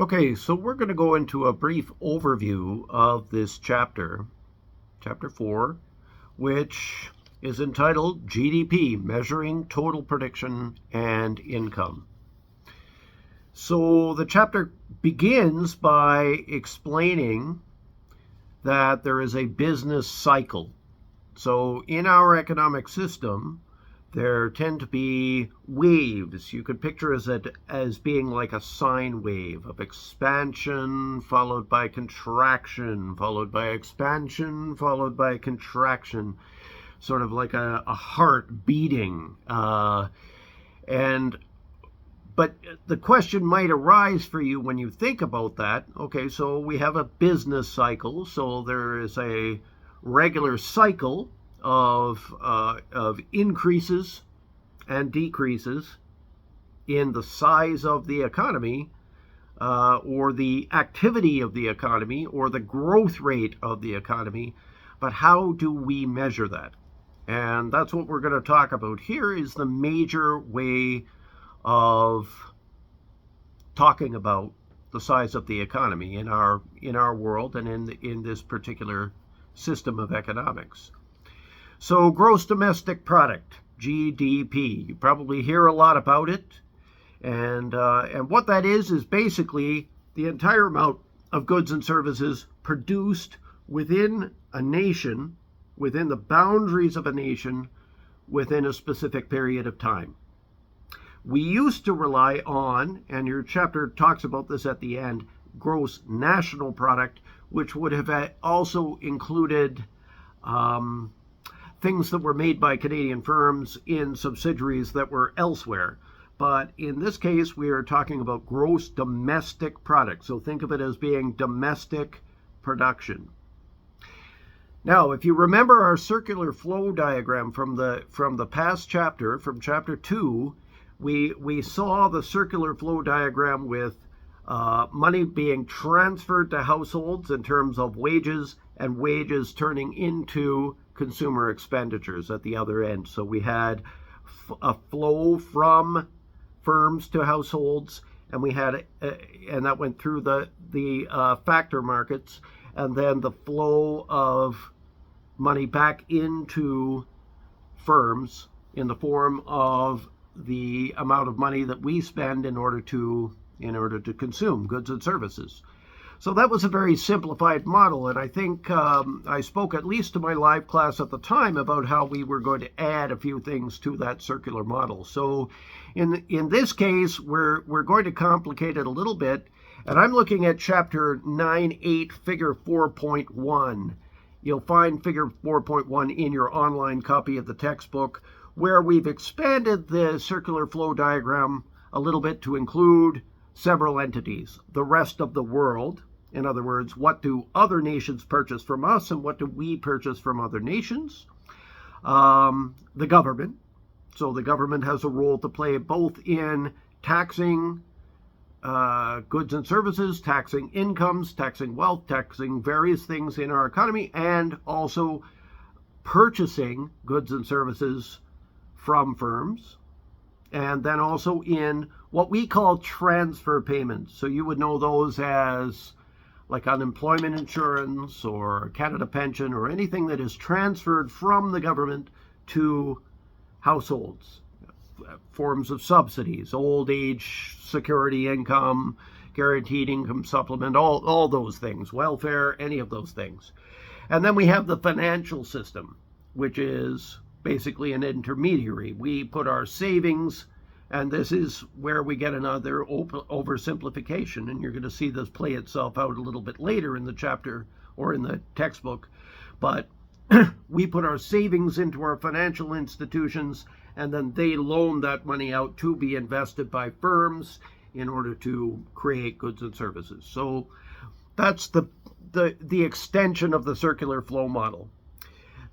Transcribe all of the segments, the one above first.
Okay, so we're going to go into a brief overview of this chapter, chapter 4, which is entitled GDP, Measuring Total Prediction and Income. So the chapter begins by explaining that there is a business cycle. So in our economic system, there tend to be waves. You could picture it as being like a sine wave of expansion followed by contraction, followed by expansion, followed by contraction, sort of like a heart beating. And but the question might arise for you when you think about that. Okay, so we have a business cycle, so there is a regular cycle of increases and decreases in the size of the economy, or the activity of the economy, or the growth rate of the economy. But how do we measure that? And that's what we're going to talk about here, is the major way of talking about the size of the economy in our world and in this particular system of economics. So gross domestic product, GDP. You probably hear a lot about it, and what that is basically the entire amount of goods and services produced within a nation, within the boundaries of a nation, within a specific period of time. We used to rely on, and your chapter talks about this at the end, gross national product, which would have also included things that were made by Canadian firms in subsidiaries that were elsewhere. But in this case, we are talking about gross domestic product. So think of it as being domestic production. Now, if you remember our circular flow diagram from the past chapter, from chapter 2, we saw the circular flow diagram with money being transferred to households in terms of wages, and wages turning into consumer expenditures at the other end. So we had a flow from firms to households, and we had and that went through the factor markets, and then the flow of money back into firms in the form of the amount of money that we spend in order to consume goods and services. So that was a very simplified model, and I think I spoke at least to my live class at the time about how we were going to add a few things to that circular model. So in this case, we're going to complicate it a little bit, and I'm looking at chapter 9.8, figure 4.1. You'll find figure 4.1 in your online copy of the textbook, where we've expanded the circular flow diagram a little bit to include several entities. The rest of the world, in other words, what do other nations purchase from us and what do we purchase from other nations? The government. So the government has a role to play both in taxing goods and services, taxing incomes, taxing wealth, taxing various things in our economy, and also purchasing goods and services from firms, and then also in what we call transfer payments. So you would know those as like unemployment insurance or Canada pension or anything that is transferred from the government to households. Forms of subsidies, old age security income, guaranteed income supplement, all those things, welfare, any of those things. And then we have the financial system, which is basically an intermediary. We put our savings, and this is where we get another oversimplification, and you're going to see this play itself out a little bit later in the chapter or in the textbook. But we put our savings into our financial institutions, and then they loan that money out to be invested by firms in order to create goods and services. So that's the extension of the circular flow model.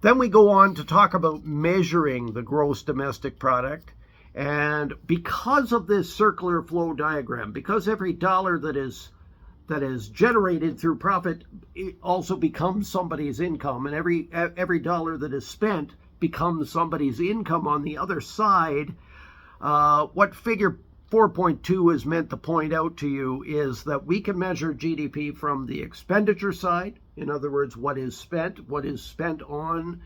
Then we go on to talk about measuring the gross domestic product. And because of this circular flow diagram, because every dollar that is generated through profit, it also becomes somebody's income, and every dollar that is spent becomes somebody's income on the other side. What figure 4.2 is meant to point out to you is that we can measure GDP from the expenditure side. In other words, what is spent on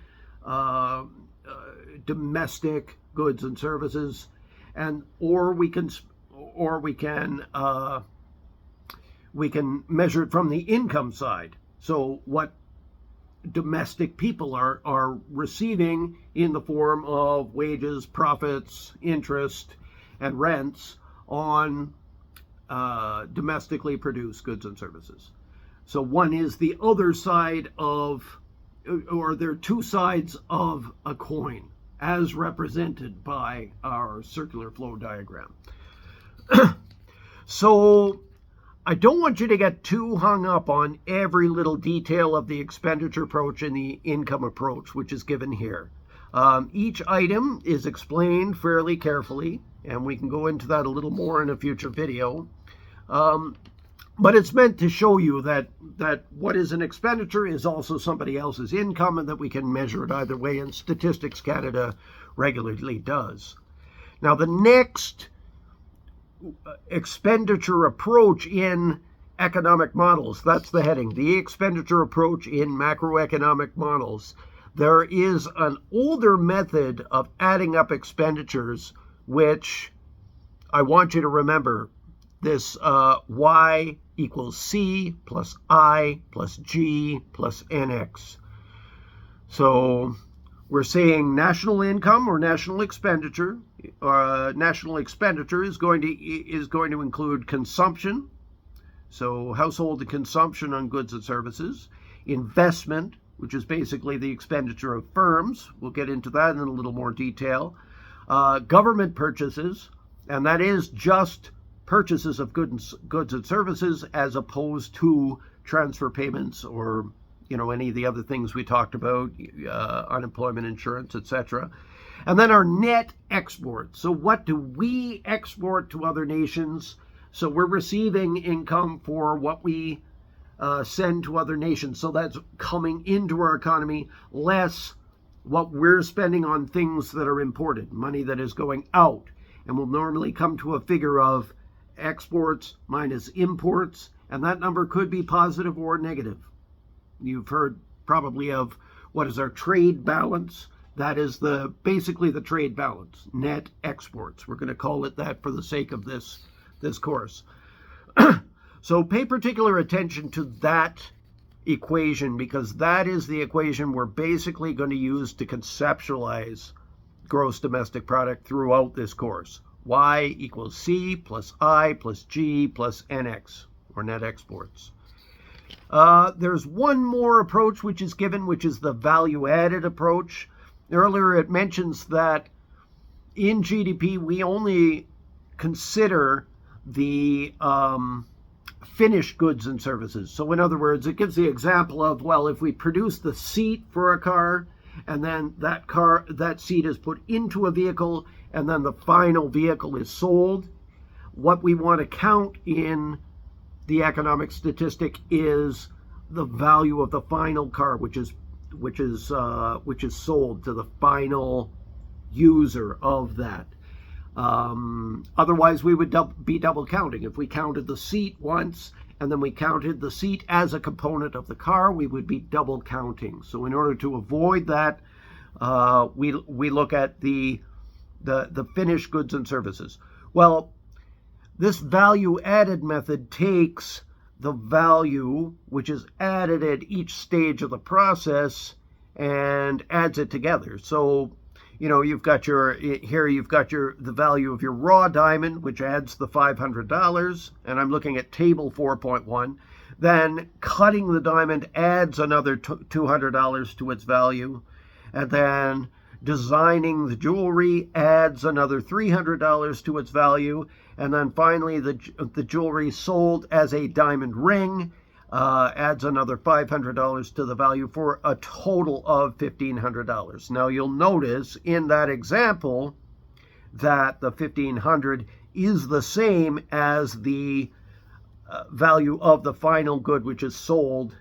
domestic goods and services, and or we can measure it from the income side. So what domestic people are receiving in the form of wages, profits, interest, and rents on domestically produced goods and services. So one is the other side of, or there are two sides of a coin as represented by our circular flow diagram. So I don't want you to get too hung up on every little detail of the expenditure approach and the income approach, which is given here. Each item is explained fairly carefully, and we can go into that a little more in a future video. But it's meant to show you that what is an expenditure is also somebody else's income, and that we can measure it either way, and Statistics Canada regularly does. Now, the next expenditure approach in economic models, that's the heading, the expenditure approach in macroeconomic models. There is an older method of adding up expenditures, which I want you to remember. This y equals c plus I plus g plus nx. So we're saying national income or national expenditure. National expenditure is going to include consumption, so household consumption on goods and services, investment, which is basically the expenditure of firms. We'll get into that in a little more detail. Government purchases, and that is just purchases of goods and services as opposed to transfer payments or any of the other things we talked about, unemployment insurance, etc. And then our net exports. So what do we export to other nations? So we're receiving income for what we send to other nations. So that's coming into our economy, less what we're spending on things that are imported, money that is going out. And we'll normally come to a figure of exports minus imports, and that number could be positive or negative. You've heard probably of what is our trade balance. That is basically the trade balance, net exports. We're going to call it that for the sake of this course. So pay particular attention to that equation, because that is the equation we're basically going to use to conceptualize gross domestic product throughout this course. Y equals C plus I plus G plus NX, or net exports. There's one more approach which is given, which is the value-added approach. Earlier it mentions that in GDP we only consider the finished goods and services. So in other words, it gives the example of, well, if we produce the seat for a car, and then that seat is put into a vehicle, and then the final vehicle is sold, what we want to count in the economic statistic is the value of the final car, which is sold to the final user of that. Otherwise, we would be double counting. If we counted the seat once and then we counted the seat as a component of the car, we would be double counting. So in order to avoid that, we look at the finished goods and services. Well, this value-added method takes the value which is added at each stage of the process and adds it together. So, you've got the value of your raw diamond, which adds the $500, and I'm looking at table 4.1. Then cutting the diamond adds another $200 to its value, and then designing the jewelry adds another $300 to its value, and then finally the jewelry sold as a diamond ring adds another $500 to the value, for a total of $1,500. Now you'll notice in that example that the $1,500 is the same as the value of the final good, which is sold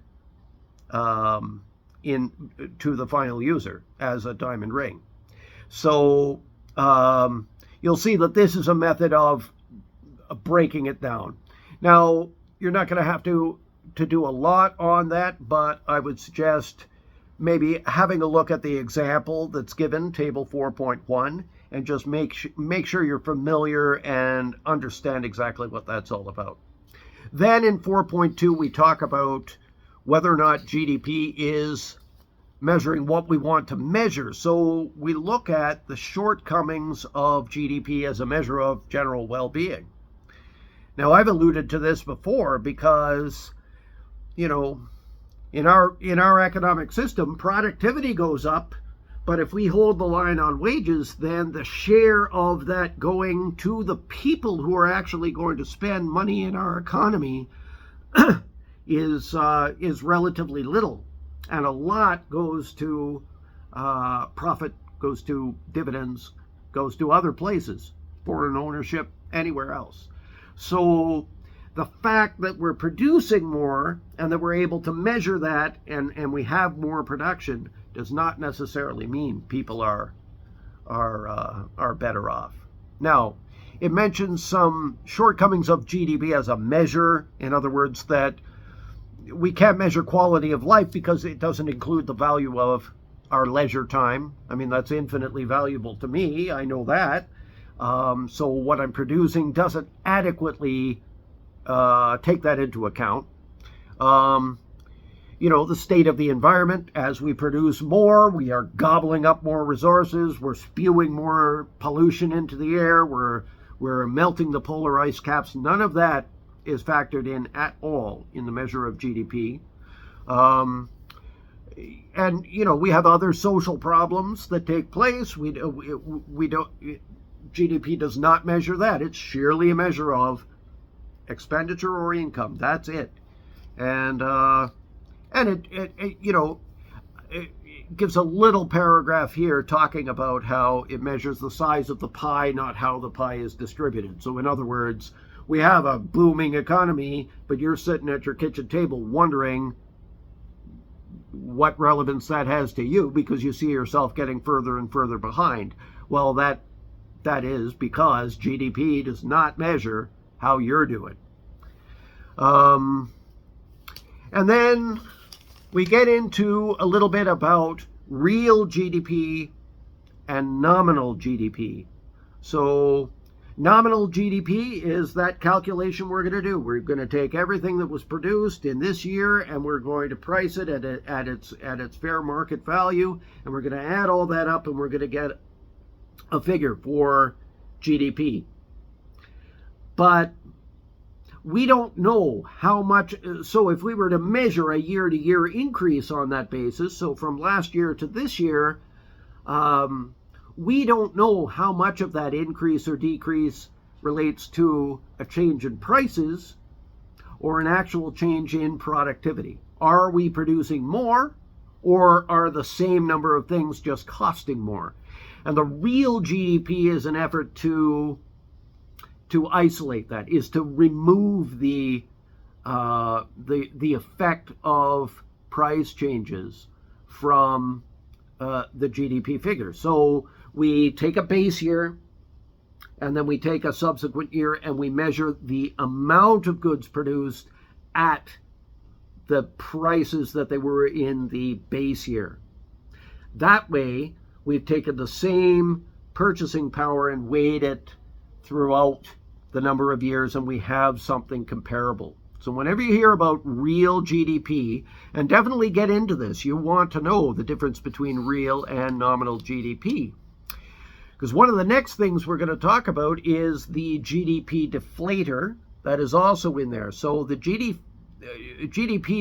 to the final user as a diamond ring. So you'll see that this is a method of breaking it down. Now, you're not going to have to do a lot on that, but I would suggest maybe having a look at the example that's given, table 4.1, and just make sure you're familiar and understand exactly what that's all about. Then in 4.2, we talk about whether or not GDP is measuring what we want to measure. So we look at the shortcomings of GDP as a measure of general well-being. Now, I've alluded to this before because, in our economic system, productivity goes up, but if we hold the line on wages, then the share of that going to the people who are actually going to spend money in our economy is relatively little, and a lot goes to profit, goes to dividends, goes to other places, foreign ownership, anywhere else. So the fact that we're producing more and that we're able to measure that and we have more production does not necessarily mean people are better off. Now, it mentions some shortcomings of GDP as a measure. In other words, that we can't measure quality of life because it doesn't include the value of our leisure time. I mean, that's infinitely valuable to me. I know that. So what I'm producing doesn't adequately take that into account. The state of the environment, as we produce more, we are gobbling up more resources, we're spewing more pollution into the air, we're melting the polar ice caps. None of that is factored in at all in the measure of GDP. And we have other social problems that take place. We don't. GDP does not measure that. It's sheerly a measure of expenditure or income. That's it. And it gives a little paragraph here talking about how it measures the size of the pie, not how the pie is distributed. So in other words, we have a booming economy, but you're sitting at your kitchen table wondering what relevance that has to you because you see yourself getting further and further behind. Well, that is because GDP does not measure how you're doing. And then we get into a little bit about real GDP and nominal GDP. So nominal GDP is that calculation we're going to do. We're going to take everything that was produced in this year and we're going to price it at its fair market value, and we're going to add all that up and we're going to get a figure for GDP. But we don't know how much. So if we were to measure a year-to-year increase on that basis, so from last year to this year, we don't know how much of that increase or decrease relates to a change in prices or an actual change in productivity. Are we producing more, or are the same number of things just costing more? And the real GDP is an effort to isolate that, is to remove the effect of price changes from the GDP figure. So we take a base year and then we take a subsequent year and we measure the amount of goods produced at the prices that they were in the base year. That way, we've taken the same purchasing power and weighed it throughout the number of years, and we have something comparable. So whenever you hear about real GDP, and definitely get into this, you want to know the difference between real and nominal GDP. Because one of the next things we're going to talk about is the GDP deflator that is also in there. So the GDP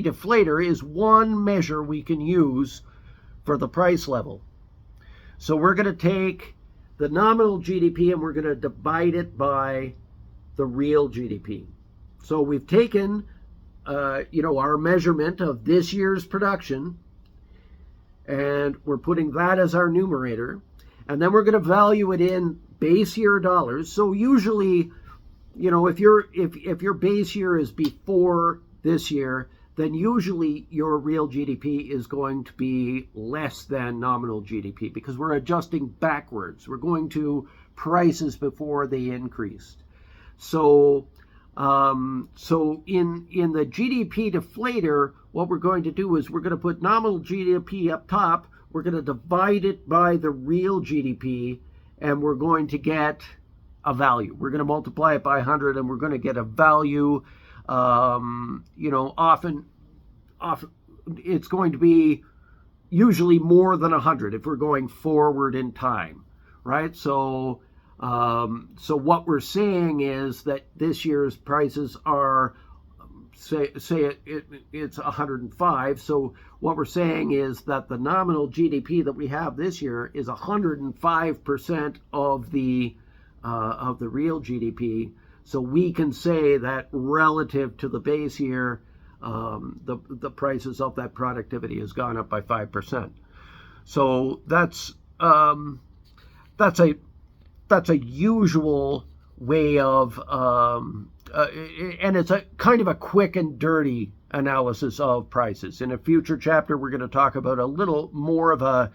deflator is one measure we can use for the price level. So we're going to take the nominal GDP and we're going to divide it by the real GDP. So we've taken, our measurement of this year's production, and we're putting that as our numerator, and then we're going to value it in base year dollars. So usually, if your base year is before this year, then usually your real GDP is going to be less than nominal GDP because we're adjusting backwards. We're going to prices before they increased. So so in the GDP deflator, what we're going to do is we're going to put nominal GDP up top. We're going to divide it by the real GDP, and we're going to get a value. We're going to multiply it by 100, and we're going to get a value. Often it's going to be usually more than 100 if we're going forward in time, right? So what we're saying is that this year's prices are, say it's 105. So what we're saying is that the nominal GDP that we have this year is 105% of the real GDP. So we can say that relative to the base year, the prices of that productivity has gone up by 5%. So that's a usual way of, and it's a kind of a quick and dirty analysis of prices. In a future chapter, we're going to talk about a little more of a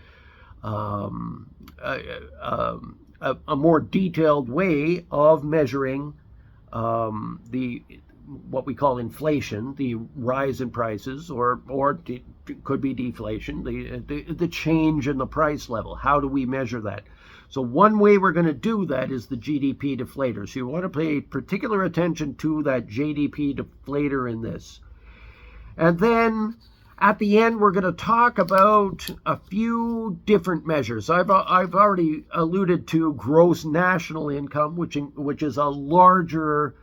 more detailed way of measuring what we call inflation, the rise in prices, or could be deflation, the change in the price level. How do we measure that? So one way we're going to do that is the GDP deflator. So you want to pay particular attention to that GDP deflator in this. And then at the end, we're going to talk about a few different measures. I've already alluded to gross national income, which is a larger,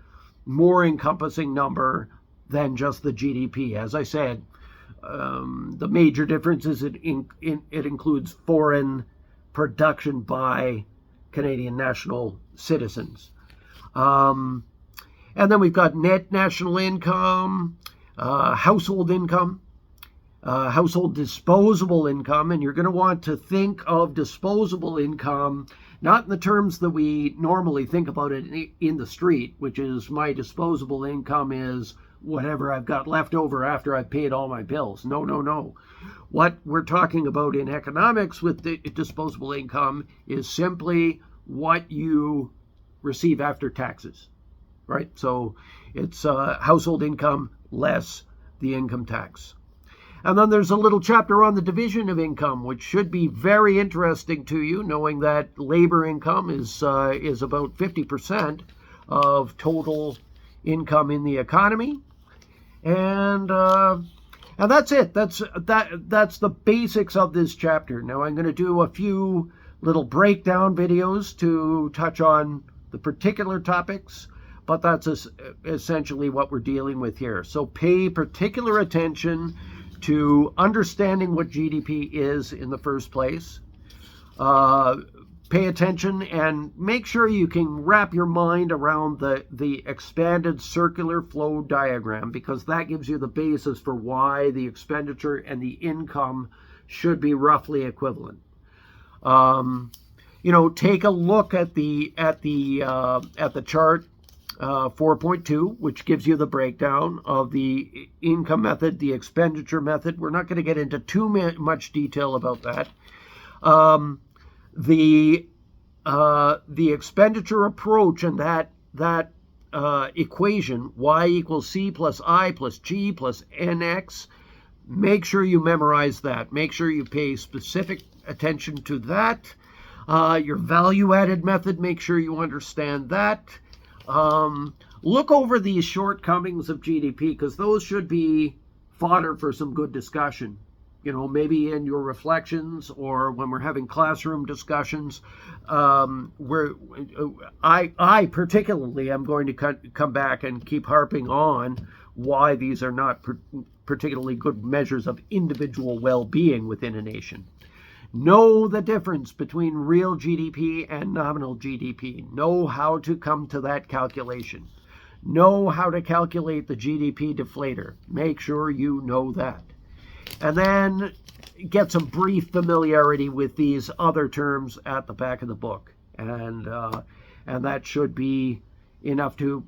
more encompassing number than just the GDP. As I said, the major difference is it includes foreign production by Canadian national citizens. And then we've got net national income, household income, household disposable income, and you're going to want to think of disposable income not in the terms that we normally think about it in the street, which is my disposable income is whatever I've got left over after I've paid all my bills. No. What we're talking about in economics with the disposable income is simply what you receive after taxes, right? So it's household income less the income tax. And then there's a little chapter on the division of income, which should be very interesting to you, knowing that labor income is about 50% of total income in the economy. And that's it. That's the basics of this chapter. Now I'm going to do a few little breakdown videos to touch on the particular topics, but that's essentially what we're dealing with here. So pay particular attention to understanding what GDP is in the first place. Pay attention and make sure you can wrap your mind around the expanded circular flow diagram, because that gives you the basis for why the expenditure and the income should be roughly equivalent. Take a look at the chart 4.2, which gives you the breakdown of the income method, the expenditure method. We're not going to get into too much detail about that. The expenditure approach and that equation, y equals c plus i plus g plus nx, make sure you memorize that. Make sure you pay specific attention to that. Your value-added method, make sure you understand that. Look over these shortcomings of GDP, because those should be fodder for some good discussion. Maybe in your reflections or when we're having classroom discussions, where I particularly am going to come back and keep harping on why these are not particularly good measures of individual well-being within a nation. Know the difference between real GDP and nominal GDP. Know how to come to that calculation. Know how to calculate the GDP deflator. Make sure you know that. And then get some brief familiarity with these other terms at the back of the book. And that should be enough to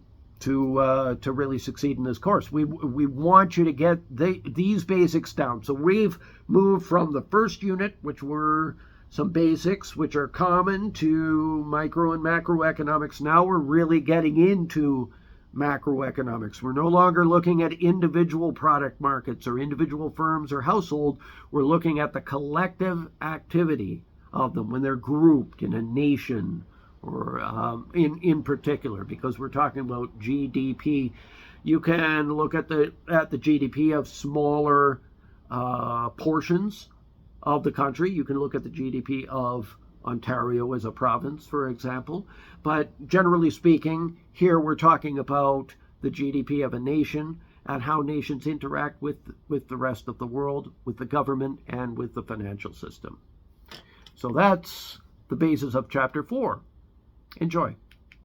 really succeed in this course. We want you to get these basics down. So we've moved from the first unit, which were some basics which are common to micro and macroeconomics. Now we're really getting into macroeconomics. We're no longer looking at individual product markets or individual firms or household. We're looking at the collective activity of them when they're grouped in a nation or in particular, because we're talking about GDP. You can look at the GDP of smaller portions of the country. You can look at the GDP of Ontario as a province, for example. But generally speaking, here we're talking about the GDP of a nation and how nations interact with the rest of the world, with the government, and with the financial system. So that's the basis of Chapter 4. Enjoy.